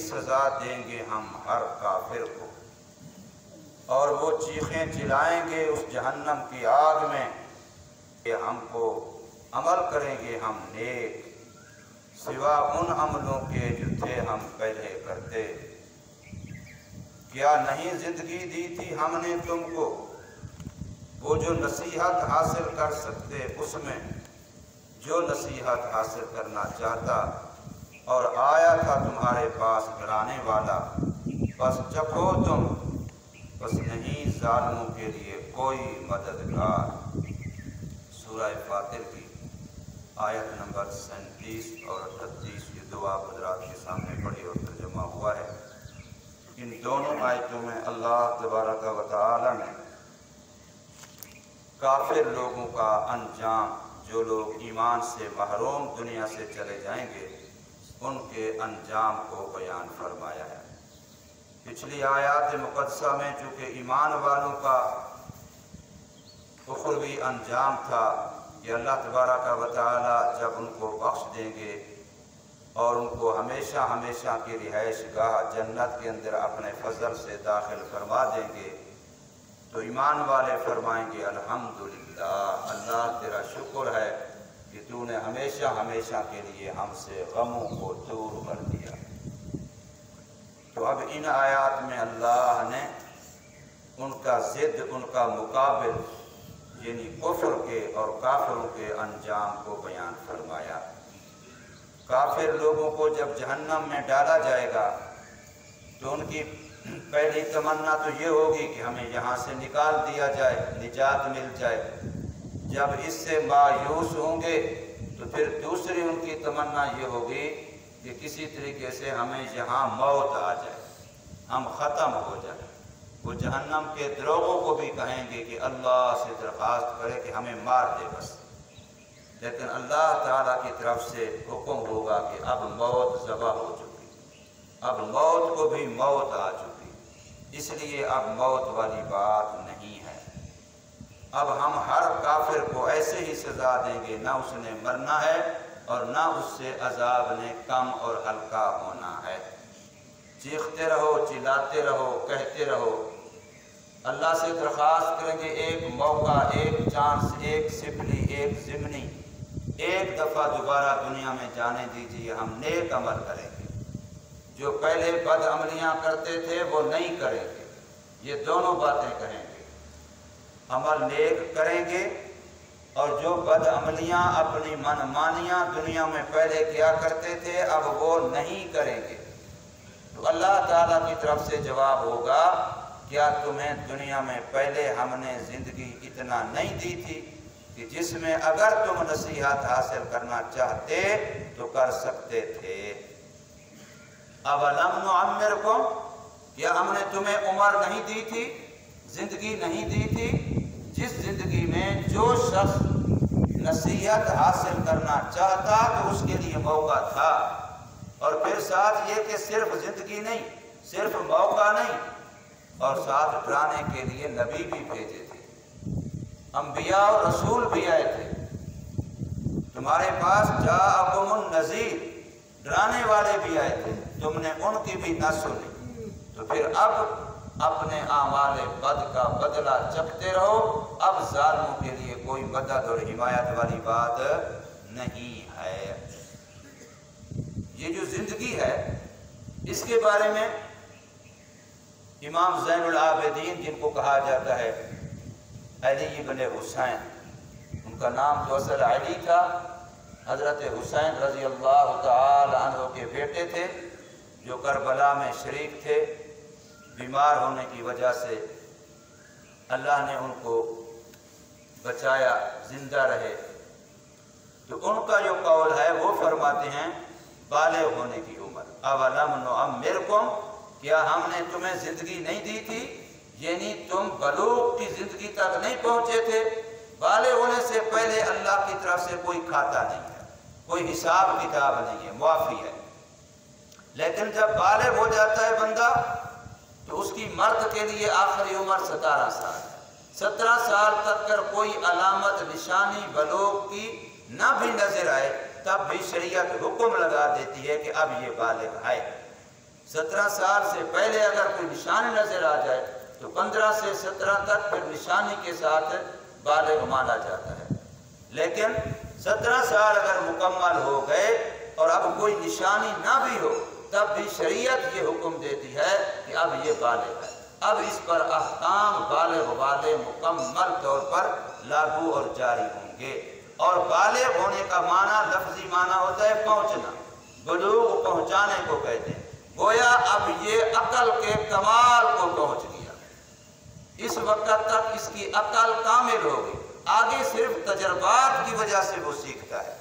سزا دیں گے ہم ہر کافر کو، اور وہ چیخیں چلائیں گے اس جہنم کی آگ میں کہ ہم کو عمل کریں گے ہم نیک، سوا ان عملوں کے جو تھے ہم پہلے کرتے۔ کیا نہیں زندگی دی تھی ہم نے تم کو، وہ جو نصیحت حاصل کر سکتے اس میں، جو نصیحت حاصل کرنا چاہتا، اور آیا تھا تمہارے پاس ڈرانے والا، بس چکھو تم، بس نہیں ظالموں کے لیے کوئی مددگار۔ سورہ فاطر کی آیت نمبر 37 اور 38 یہ دعا حضرات کے سامنے پڑھی اور ترجمہ ہوا ہے۔ ان دونوں آیتوں میں اللہ تبارک و تعالی نے کافر لوگوں کا انجام، جو لوگ ایمان سے محروم دنیا سے چلے جائیں گے، ان کے انجام کو بیان فرمایا ہے۔ پچھلی آیات مقدسہ میں چونکہ ایمان والوں کا اخروی انجام تھا کہ اللہ تبارک و تعالی جب ان کو بخش دیں گے اور ان کو ہمیشہ ہمیشہ کی رہائش گاہ جنت کے اندر اپنے فضل سے داخل فرما دیں گے، تو ایمان والے فرمائیں گے الحمدللہ، اللہ تیرا شکر ہے کہ تو نے ہمیشہ ہمیشہ کے لیے ہم سے غموں کو دور کر دیا۔ تو اب ان آیات میں اللہ نے ان کا ضد، ان کا مقابل یعنی کفر کے اور کافروں کے انجام کو بیان فرمایا۔ کافر لوگوں کو جب جہنم میں ڈالا جائے گا تو ان کی پہلی تمنا تو یہ ہوگی کہ ہمیں یہاں سے نکال دیا جائے، نجات مل جائے۔ جب اس سے مایوس ہوں گے تو پھر دوسری ان کی تمنا یہ ہوگی کہ کسی طریقے سے ہمیں یہاں موت آ جائے، ہم ختم ہو جائیں۔ وہ جہنم کے دروغوں کو بھی کہیں گے کہ اللہ سے درخواست کرے کہ ہمیں مار دے بس، لیکن اللہ تعالیٰ کی طرف سے حکم ہوگا کہ اب موت ذبح ہو چکی، اب موت کو بھی موت آ چکی، اس لیے اب موت والی بات نہیں ہے۔ اب ہم ہر کافر کو ایسے ہی سزا دیں گے، نہ اس نے مرنا ہے اور نہ اس سے عذاب نے کم اور ہلکا ہونا ہے۔ چیختے رہو، چلاتے رہو، کہتے رہو، اللہ سے درخواست کریں گے ایک موقع، ایک چانس، ایک سپلی، ایک ضمنی، ایک دفعہ دوبارہ دنیا میں جانے دیجیے، ہم نیک عمل کریں گے۔ جو پہلے بد عملیاں کرتے تھے وہ نہیں کریں گے، یہ دونوں باتیں کہیں گے، عمل نیک کریں گے، اور جو بد عملیاں اپنی من مانیاں دنیا میں پہلے کیا کرتے تھے اب وہ نہیں کریں گے۔ تو اللہ تعالیٰ کی طرف سے جواب ہوگا، کیا تمہیں دنیا میں پہلے ہم نے زندگی اتنا نہیں دی تھی کہ جس میں اگر تم نصیحت حاصل کرنا چاہتے تو کر سکتے تھے؟ اولم نعمرکم، کیا ہم نے تمہیں عمر نہیں دی تھی، زندگی نہیں دی تھی، جس زندگی میں جو شخص نصیحت حاصل کرنا چاہتا تو اس کے لیے موقع تھا، اور پھر ساتھ یہ کہ صرف زندگی نہیں، صرف موقع نہیں، اور ساتھ ڈرانے کے لیے نبی بھی بھیجے تھے، انبیاء اور رسول بھی آئے تھے، تمہارے پاس جاءکم النذیر، ڈرانے والے بھی آئے تھے، تم نے ان کی بھی نہ سنی، تو پھر اب اپنے اعمال بد کا بدلہ چکھتے رہو، اب ظالموں کے لیے کوئی مدد اور حمایت والی بات نہیں ہے۔ یہ جو زندگی ہے اس کے بارے میں امام زین العابدین، جن کو کہا جاتا ہے علی بن حسین، ان کا نام تو اصل علی تھا، حضرت حسین رضی اللہ تعالی عنہ کے بیٹے تھے، جو کربلا میں شریک تھے، بیمار ہونے کی وجہ سے اللہ نے ان کو بچایا، زندہ رہے۔ تو ان کا جو قول ہے وہ فرماتے ہیں بالغ ہونے کی عمر، اولم نعمرکم، کیا ہم نے تمہیں زندگی نہیں دی تھی، یعنی تم بلوغ کی زندگی تک نہیں پہنچے تھے، بالغ ہونے سے پہلے اللہ کی طرف سے کوئی کھاتا نہیں ہے، کوئی حساب کتاب نہیں ہے، معافی ہے۔ لیکن جب بالغ ہو جاتا ہے بندہ تو اس کی مرد کے لیے آخری عمر 17 سال ہے، 17 سال تک کر کوئی علامت نشانی بلوغ کی نہ بھی نظر آئے تب بھی شریعت حکم لگا دیتی ہے کہ اب یہ بالغ ہے۔ 17 سال سے پہلے اگر کوئی نشانی نظر آ جائے تو 15 سے 17 تک پھر نشانی کے ساتھ بالغ مانا جاتا ہے۔ لیکن 17 سال اگر مکمل ہو گئے اور اب کوئی نشانی نہ بھی ہو تب بھی شریعت یہ حکم دیتی ہے کہ اب یہ بالغ ہے، اب اس پر احکام بالغ والے مکمل طور پر لاگو اور جاری ہوں گے۔ اور بالغ ہونے کا معنی لفظی معنی ہوتا ہے پہنچنا، بلوغ پہنچانے کو کہتے ہیں۔ گویا اب یہ عقل کے کمال کو پہنچ گیا، اس وقت تک اس کی عقل کامل ہوگی، آگے صرف تجربات کی وجہ سے وہ سیکھتا ہے،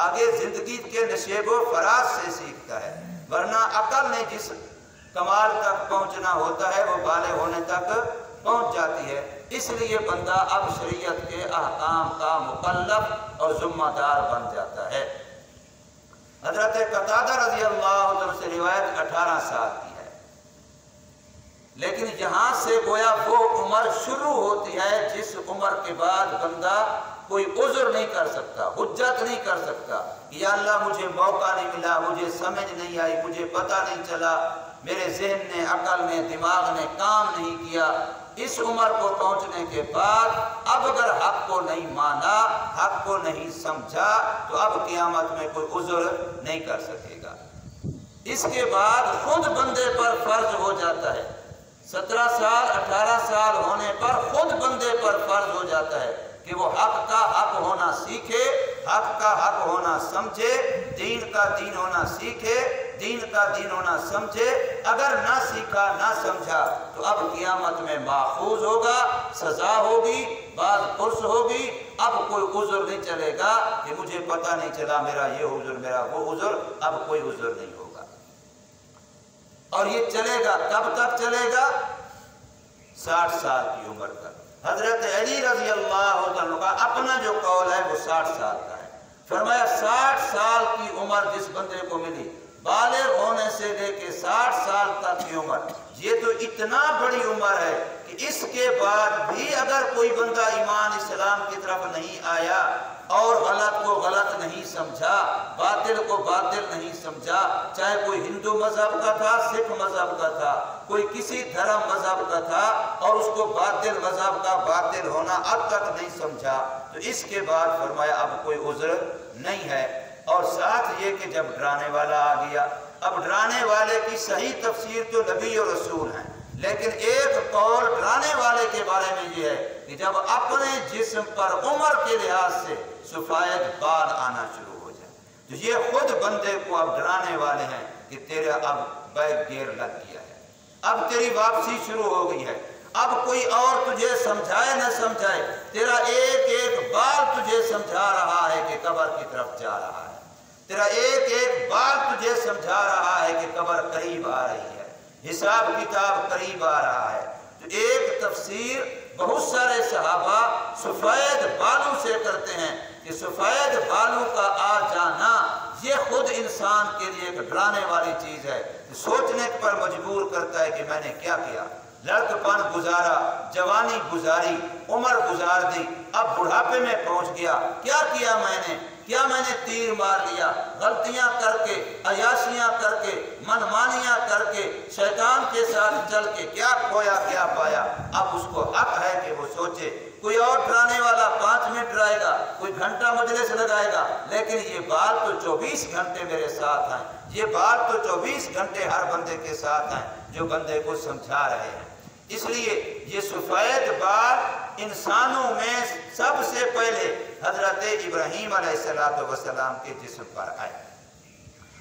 آگے زندگی کے نشیب و فراز سے سیکھتا ہے، ورنہ عقل نے جس کمال تک پہنچنا ہوتا ہے وہ بالغ ہونے تک پہنچ جاتی ہے۔ اس لیے بندہ اب شریعت کے احکام کا مکلف اور ذمہ دار بن جاتا ہے۔ حضرت قتادہ رضی اللہ عنہ سے روایت 18 سال کی ہے، لیکن یہاں سے گویا وہ عمر شروع ہوتی ہے جس عمر کے بعد بندہ کوئی عذر نہیں کر سکتا، حجت نہیں کر سکتا کہ یا اللہ مجھے موقع نہیں ملا، مجھے سمجھ نہیں آئی، مجھے پتہ نہیں چلا، میرے ذہن نے، عقل نے، دماغ نے کام نہیں کیا۔ اس عمر کو پہنچنے کے بعد اب اگر حق کو نہیں مانا، حق کو نہیں سمجھا تو اب قیامت میں کوئی عذر نہیں کر سکے گا۔ اس کے بعد خود بندے پر فرض ہو جاتا ہے، 17 سال 18 سال ہونے پر خود بندے پر فرض ہو جاتا ہے کہ وہ حق کا حق ہونا سیکھے، حق کا حق ہونا سمجھے، دین کا دین ہونا سیکھے، دین کا دین ہونا سمجھے۔ اگر نہ سیکھا نہ سمجھا تو اب قیامت میں ماخوذ ہوگا، سزا ہوگی، بعد پرس ہوگی۔ اب کوئی عذر نہیں چلے گا کہ مجھے پتہ نہیں چلا، میرا یہ عذر، میرا وہ عذر، اب کوئی عذر نہیں ہوگا۔ اور یہ چلے گا کب تک چلے گا؟ 60 سال کی عمر تک۔ حضرت علی رضی اللہ عنہ کا اپنا جو قول ہے وہ 60 سال کا ہے۔ فرمایا 60 سال کی عمر جس بندے کو ملی، بالغ ہونے سے لے کے 60 سال تک کی عمر، یہ تو اتنا بڑی عمر ہے کہ اس کے بعد بھی اگر کوئی بندہ ایمان اسلام کی طرف نہیں آیا اور غلط کو غلط نہیں سمجھا، باطل کو باطل نہیں سمجھا، چاہے کوئی ہندو مذہب کا تھا، سکھ مذہب کا تھا، کوئی کسی دھرم مذہب کا تھا اور اس کو باطل مذہب کا باطل ہونا اب تک نہیں سمجھا، تو اس کے بعد فرمایا اب کوئی عذر نہیں ہے۔ اور ساتھ یہ کہ جب ڈرانے والا آ گیا، اب ڈرانے والے کی صحیح تفسیر تو نبی اور رسول ہیں، لیکن ایک قول ڈرانے والے کے بارے میں یہ ہے کہ جب اپنے جسم پر عمر کے لحاظ سے سفید بال آنا شروع ہو جائے تو یہ خود بندے کو اب ڈرانے والے ہیں کہ تیرا اب بیک گیئر لگ گیا ہے، اب تیری واپسی شروع ہو گئی ہے، اب کوئی اور تجھے سمجھائے نہ سمجھائے، تیرا ایک ایک بال تجھے سمجھا رہا ہے کہ قبر کی طرف جا رہا ہے، تیرا ایک ایک بال تجھے سمجھا رہا ہے کہ قبر قریب آ رہی ہے، حساب کتاب قریب آ رہا ہے۔ تو ایک تفسیر بہت سارے صحابہ سفید بالوں سے کرتے ہیں کہ سفید بالوں کا آ جانا یہ خود انسان کے لیے ایک ڈرانے والی چیز ہے، سوچنے پر مجبور کرتا ہے کہ میں نے کیا کیا، لڑکپن گزارا، جوانی گزاری، عمر گزار دی، اب بڑھاپے میں پہنچ گیا، کیا کیا میں نے، کیا میں نے تیر مار لیا، غلطیاں کر کے، عیاشیاں کر کے، منمانیاں کر کے، شیطان کے ساتھ چل کے کیا کھویا کیا پایا۔ اب اس کو حق ہے کہ وہ سوچے۔ کوئی اور ڈرانے والا 5 منٹ ڈرائے گا، کوئی گھنٹہ مجلس لگائے گا، لیکن یہ بال تو 24 گھنٹے میرے ساتھ ہیں، یہ بال تو 24 گھنٹے ہر بندے کے ساتھ ہیں جو بندے کو سمجھا رہے ہیں۔ اس لیے یہ سفید بال انسانوں میں سب سے پہلے حضرت ابراہیم علیہ السلام کے جسم پر آئے۔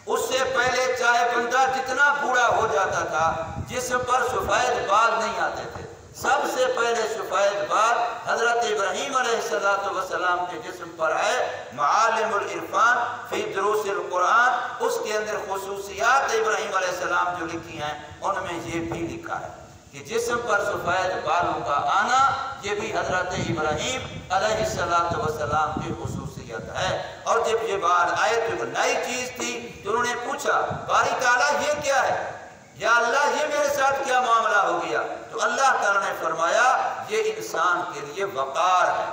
اس سے پہلے چاہے بندہ جتنا بوڑھا ہو جاتا تھا جسم پر سفید بال نہیں آتے تھے، سب سے پہلے سفید بال حضرت ابراہیم علیہ السلام کے جسم پر آئے۔ معالم العرفان فی دروس القرآن، اس کے اندر خصوصیات ابراہیم علیہ السلام جو لکھی ہیں ان میں یہ بھی لکھا ہے کہ جسم پر سفید بالوں کا آنا یہ بھی حضرت ابراہیم علیہ السلام کی خصوصیت ہے۔ اور جب یہ بال آئے تو ایک نئی چیز تھی، تو انہوں نے پوچھا باری تعالیٰ یہ کیا ہے، یا اللہ یہ میرے ساتھ کیا معاملہ ہو گیا؟ تو اللہ تعالیٰ نے فرمایا یہ انسان کے لیے وقار ہے،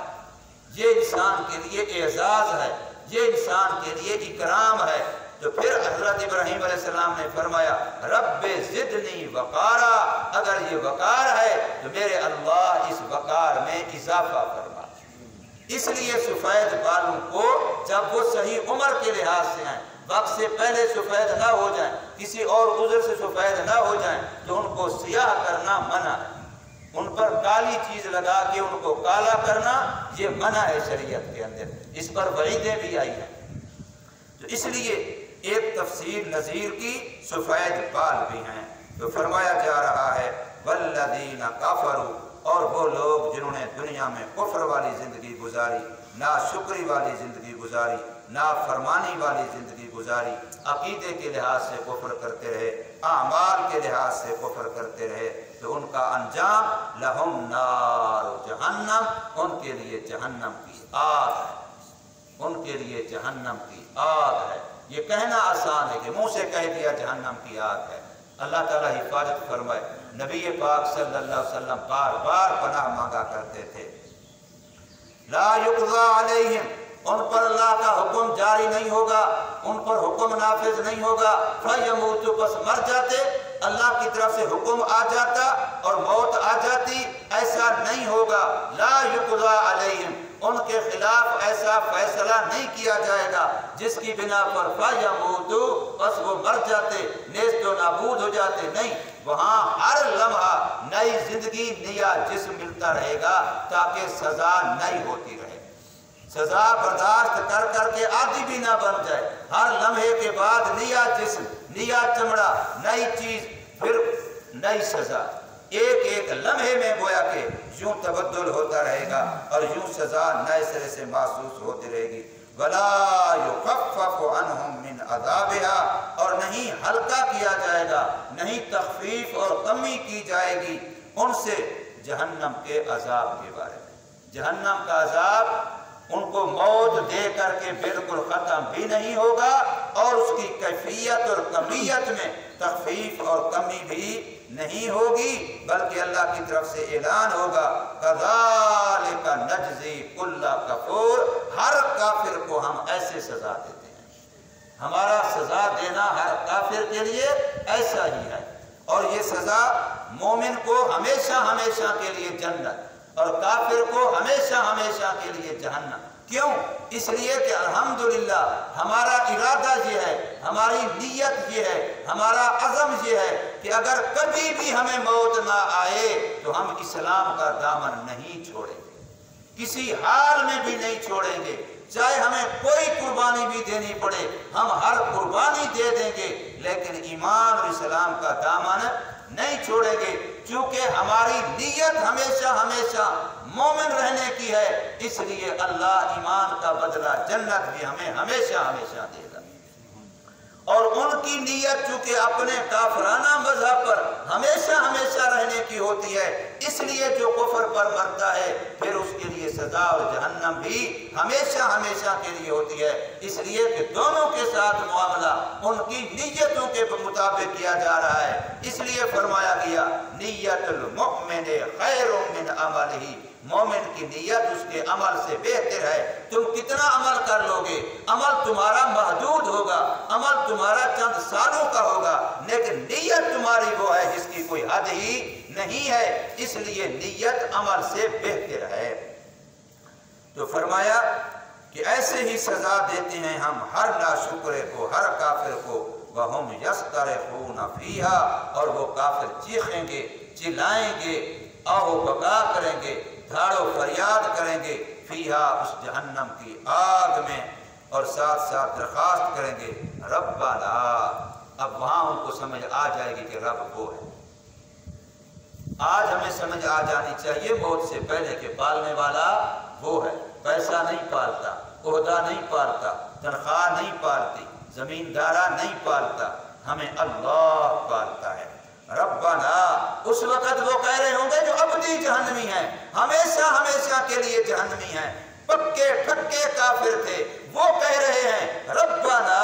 یہ انسان کے لیے اعزاز ہے، یہ انسان کے لیے اکرام ہے، تو پھر حضرت ابراہیم علیہ السلام نے فرمایا رب زدنی وقارا، اگر یہ وقار ہے تو میرے اللہ اس وقار میں اضافہ فرما۔ اس لیے سفید بالوں کو جب وہ صحیح عمر کے لحاظ سے ہیں، وقت سے پہلے سفید نہ ہو جائیں، کسی اور عذر سے سفید نہ ہو جائیں، تو ان کو سیاہ کرنا منع ہے۔ ان پر کالی چیز لگا کے ان کو کالا کرنا یہ منع ہے شریعت کے اندر، اس پر وعیدیں بھی آئی ہیں۔ تو اس لیے ایک تفسیر نذیر کی سفید بال بھی ہیں۔ تو فرمایا جا رہا ہے والذین کفروا، اور وہ لوگ جنہوں نے دنیا میں کفر والی زندگی گزاری، ناشکری والی زندگی گزاری، نافرمانی والی زندگی گزاری، عقیدے کے لحاظ سے کفر کرتے رہے، اعمال کے لحاظ سے کفر کرتے رہے، تو ان کا انجام لہم نار جہنم، ان کے لیے جہنم کی آگ ہے، ان کے لیے جہنم کی آگ ہے۔ یہ کہنا آسان ہے کہ منہ سے کہہ دیا جہنم کی آگ ہے۔ اللہ تعالیٰ حفاظت فرمائے۔ نبی پاک صلی اللہ علیہ وسلم بار بار پناہ مانگا کرتے تھے، لا یقضی علیہم، ان پر اللہ کا حکم جاری نہیں ہوگا، ان پر حکم نافذ نہیں ہوگا، فیموتوا، بس مر جاتے، اللہ کی طرف سے حکم آ جاتا اور موت آ جاتی، ایسا نہیں ہوگا۔ لا یقضی علیہم، ان کے خلاف ایسا فیصلہ نہیں کیا جائے گا جس کی بنا پر فیموتوا، بس وہ مر جاتے، نیست و نابود ہو جاتے، نہیں، وہاں ہر لمحہ نئی زندگی، نیا جسم ملتا رہے گا تاکہ سزا نئی ہوتی رہے، سزا برداشت کر کر کے عادی بھی نہ بن جائے۔ ہر لمحے کے بعد نیا جسم، نیا چمڑا، نئی چیز، پھر نئی سزا، ایک ایک لمحے میں گویا کہ یوں تبدل ہوتا رہے گا اور یوں سزا نئے سرے سے محسوس ہوتی رہے گی۔ وَلَا يُخَفَّفُ عَنْهُمْ مِنْ عَذَابِهَا، اور نہیں ہلکا کیا جائے گا، نہیں تخفیف اور کمی کی جائے گی ان سے جہنم کے عذاب کے بارے میں۔ جہنم کا عذاب ان کو موت دے کر کے بالکل ختم بھی نہیں ہوگا، اور اس کی کیفیت اور کمیت میں تخفیف اور کمی بھی نہیں ہوگی، بلکہ اللہ کی طرف سے اعلان ہوگا کذالک نجزی کل کفور، ہر کافر کو ہم ایسے سزا دیتے ہیں، ہمارا سزا دینا ہر کافر کے لیے ایسا ہی ہے، اور یہ سزا مومن کو ہمیشہ ہمیشہ کے لیے جنت اور کافر کو ہمیشہ ہمیشہ کے لیے جہنم۔ کیوں؟ اس لیے کہ الحمدللہ ہمارا ارادہ یہ ہے، ہماری نیت یہ ہے، ہمارا عزم یہ ہے کہ اگر کبھی بھی ہمیں موت نہ آئے تو ہم اسلام کا دامن نہیں چھوڑیں گے، کسی حال میں بھی نہیں چھوڑیں گے، چاہے ہمیں کوئی قربانی بھی دینی پڑے ہم ہر قربانی دے دیں گے، لیکن ایمان اور اسلام کا دامن نہیں چھوڑیں گے، کیونکہ ہماری نیت ہمیشہ ہمیشہ مومن رہنے کی ہے، اس لیے اللہ ایمان کا بدلہ جنت بھی ہمیں ہمیشہ ہمیشہ دے گا۔ اور ان کی نیت چونکہ اپنے کافرانہ مذہب پر ہمیشہ ہمیشہ رہنے کی ہوتی ہے، اس لیے جو کفر پر مرتا ہے پھر اس کے لیے سزا اور جہنم بھی ہمیشہ ہمیشہ کے لیے ہوتی ہے، اس لیے کہ دونوں کے ساتھ معاملہ ان کی نیتوں کے مطابق کیا جا رہا ہے۔ اس لیے فرمایا گیا نیت المؤمن خیر من عملہ، مومن کی نیت اس کے عمل سے بہتر ہے۔ تم کتنا عمل کر لو گے، عمل تمہارا محدود ہوگا، عمل تمہارا چند سالوں کا ہوگا، لیکن نیت تمہاری وہ ہے جس کی کوئی حد ہی نہیں ہے، اس لیے نیت عمل سے بہتر ہے۔ تو فرمایا کہ ایسے ہی سزا دیتے ہیں ہم ہر ناشکرے کو، ہر کافر کو، وَهُمْ يَسْتَرِخُونَ فِيهَا، اور وہ کافر چیخیں گے، چلائیں گے، آہو بکا کریں گے، دھاڑو فریاد کریں گے، فیہا، اس جہنم کی آگ میں، اور ساتھ ساتھ درخواست کریں گے ربنا، اب وہاں ان کو سمجھ آ جائے گی کہ رب وہ ہے۔ آج ہمیں سمجھ آ جانی چاہیے موت سے پہلے کہ پالنے والا وہ ہے، پیسہ نہیں پالتا، عہدہ نہیں پالتا، تنخواہ نہیں پالتی، زمیندارہ نہیں پالتا، ہمیں اللہ پالتا ہے۔ ربنا، اس وقت وہ کہہ رہے ہوں گے جو ابدی جہنمی ہیں، ہمیشہ ہمیشہ کے لیے جہنمی ہیں، پکے ٹھکے کافر تھے، وہ کہہ رہے ہیں ربنا،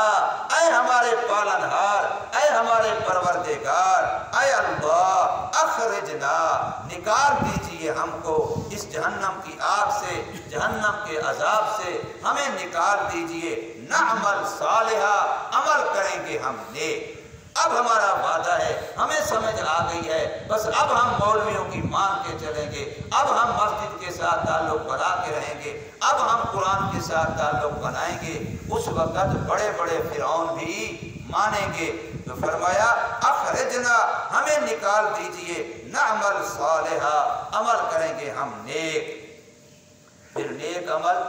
اے ہمارے پالنہار، اے ہمارے پروردگار، اے اللہ، اخرجنا، نکال دیجئے ہم کو اس جہنم کی آگ سے، جہنم کے عذاب سے، ہمیں ہمیں نکال دیجئے، نعمل صالحا، عمل کریں گے ہم نیک۔ اب ہمارا وعدہ ہے، ہمیں سمجھ آ گئی ہے، بس اب ہم مولویوں کی مان کے چلیں گے، اب ہم مسجد کے ساتھ تعلق بنا کے رہیں گے، اب ہم قرآن کے ساتھ تعلق بنائیں گے۔ اس وقت بڑے بڑے فرعون بھی مانیں گے۔ تو فرمایا اخرجنا، ہمیں نکال دیجئے، نعمل صالحا، عمل کریں گے ہم نیک۔ پھر نیک عمل،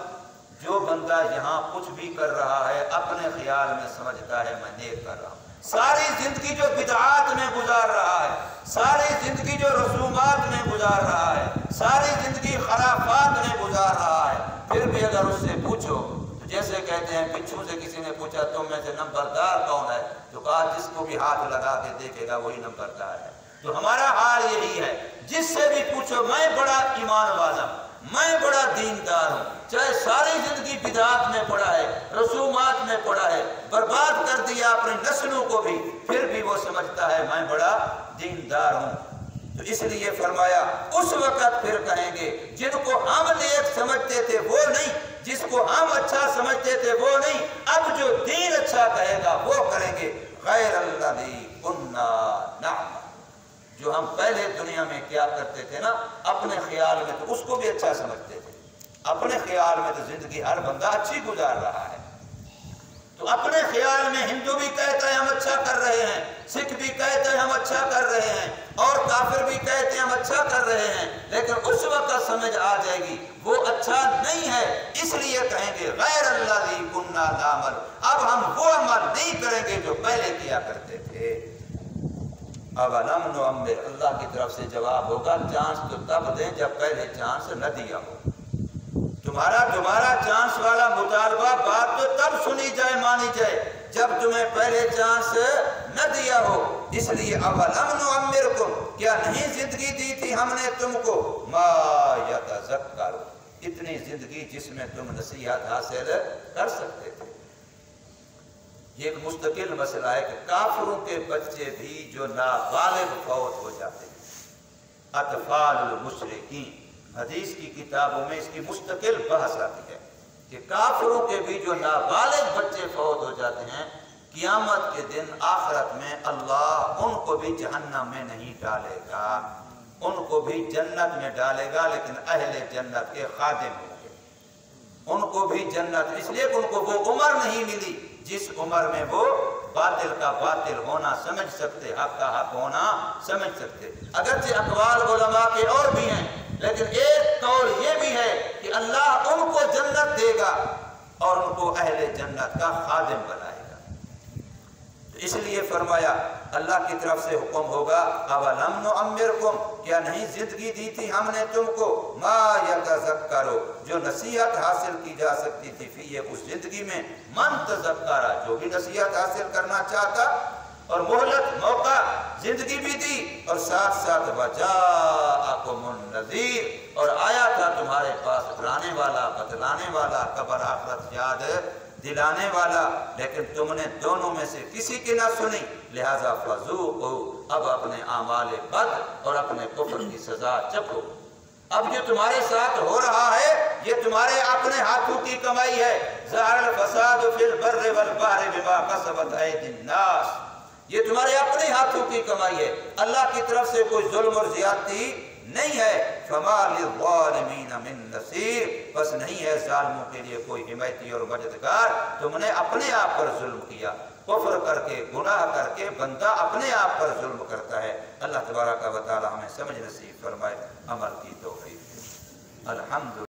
جو بندہ یہاں کچھ بھی کر رہا ہے اپنے خیال میں سمجھتا ہے میں نیک کر رہا ہوں، ساری زندگی جو بدعات میں گزار رہا ہے، ساری زندگی جو رسومات میں گزار رہا ہے، ساری زندگی خرافات میں گزار رہا ہے، پھر بھی اگر اس سے پوچھو، جیسے کہتے ہیں بچھو سے کسی نے پوچھا تم میں سے نمبردار کون ہے، تو کہا جس کو بھی ہاتھ لگا کے دیکھے گا وہی نمبردار ہے۔ تو ہمارا حال یہی ہے، جس سے بھی پوچھو میں بڑا ایمان والا ہوں، میں بڑا دیندار ہوں، چاہے ساری زندگی بدعات میں پڑا ہے، رسومات میں پڑا ہے، برباد کر دیا اپنی نسلوں کو بھی، پھر بھی وہ سمجھتا ہے میں بڑا دیندار ہوں۔ تو اس لیے فرمایا اس وقت پھر کہیں گے جن کو ہم نیک سمجھتے تھے وہ نہیں، جس کو ہم اچھا سمجھتے تھے وہ نہیں، اب جو دین اچھا کہے گا وہ کریں گے۔ غیر الذی کنا نعمل، جو ہم پہلے دنیا میں کیا کرتے تھے نا، اپنے خیال میں تو اس کو بھی اچھا سمجھتے تھے، اپنے خیال میں تو زندگی ہر بندہ اچھی گزار رہا ہے، تو اپنے خیال میں ہندو بھی کہتا ہے ہم اچھا کر رہے ہیں، سکھ بھی کہتے ہیں ہم اچھا کر رہے ہیں، اور کافر بھی کہتے ہیں ہم اچھا کر رہے ہیں، لیکن اس وقت سمجھ آ جائے گی وہ اچھا نہیں ہے، اس لیے کہیں گے غیر الذی کنا نعمل، اب ہم وہ عمل نہیں کریں گے جو پہلے کیا کرتے تھے۔ اولم نعمر، اللہ کی طرف سے جواب ہوگا چانس تو تب دیں جب پہلے چانس نہ دیا ہو۔ تمہارا چانس والا مطالبہ بات تو تب سنی جائے، مانی جائے جب تمہیں پہلے چانس نہ دیا ہو۔ اس لیے اولم نعمرکم، کیا نہیں زندگی دی تھی ہم نے تم کو، ما یتذکر، اتنی زندگی جس میں تم نصیحت حاصل کر سکتے تھے۔ یہ ایک مستقل مسئلہ ہے کہ کافروں کے بچے بھی جو نابالغ فوت ہو جاتے ہیں، اطفال المشرکین، حدیث کی کتابوں میں اس کی مستقل بحث آتی ہے کہ کافروں کے بھی جو نابالغ بچے فوت ہو جاتے ہیں، قیامت کے دن آخرت میں اللہ ان کو بھی جہنم میں نہیں ڈالے گا، ان کو بھی جنت میں ڈالے گا، لیکن اہل جنت کے خادم ہوں گے۔ ان کو بھی جنت، اس لیے کہ ان کو وہ عمر نہیں ملی جس عمر میں وہ باطل کا باطل ہونا سمجھ سکتے، حق کا حق ہونا سمجھ سکتے۔ اگرچہ اقوال علماء کے اور بھی ہیں، لیکن ایک قول یہ بھی ہے کہ اللہ ان کو جنت دے گا اور ان کو اہل جنت کا خادم بنائے گا۔ اس لیے فرمایا اللہ کی طرف سے حکم ہوگا اولم نعمرکم، کیا نہیں زندگی دی تھی ہم نے تم کو، ما یتذکرو، جو نصیحت حاصل کی جا سکتی تھی، فی اس زندگی میں، من تذکرہ، جو بھی نصیحت حاصل کرنا چاہتا، اور مہلت موقع زندگی بھی دی، اور ساتھ ساتھ وجاءکم النذیر، اور آیا تھا تمہارے پاس ڈرانے والا، بتلانے والا، قبر آخرت یاد دلانے والا، لیکن تم نے دونوں میں سے کسی کی نہ سنی، لہذا فذوقوا، اب اپنے اعمال بد اور اپنے کفر کی سزا چکھو۔ اب جو تمہارے ساتھ ہو رہا ہے یہ تمہارے اپنے ہاتھوں کی کمائی ہے، ظہر الفساد فی البر والبحر بما کسبت ایدی الناس، یہ تمہارے اپنے ہاتھوں کی کمائی ہے، اللہ کی طرف سے کوئی ظلم اور زیادتی نہیں ہے۔ فما للظالمین من نصیر، بس نہیں ہے ظالموں کے لیے کوئی حمایتی اور مددگار، تم نے اپنے آپ پر ظلم کیا، کفر کر کے، گناہ کر کے بندہ اپنے آپ پر ظلم کرتا ہے۔ اللہ تبارک و تعالی ہمیں سمجھ نصیب فرمائے، عمل کی توفیق۔ الحمدللہ۔